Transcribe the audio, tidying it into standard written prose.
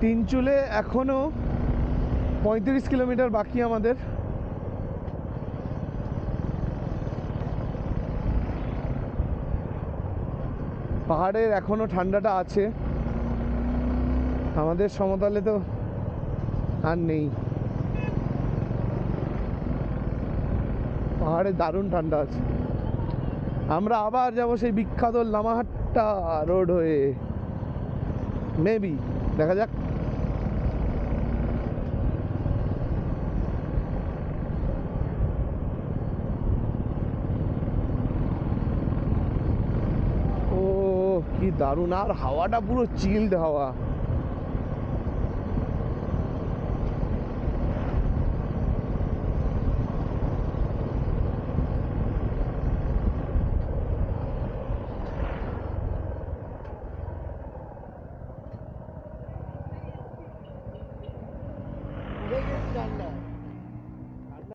তিনচুলে এখনো 35 কিলোমিটার বাকি আমাদের। পাহাড়ের এখনো ঠান্ডাটা আছে, আমাদের সমতলে তো আর নেই। পাহাড়ে দারুণ ঠান্ডা আছে। আমরা আবার যাব সেই বিখ্যাত লামাহাট্টা রোড হয়ে, মেবি, দেখা যাক। ও কি দারুণ, আর হাওয়াটা পুরো চিল্ড হাওয়া।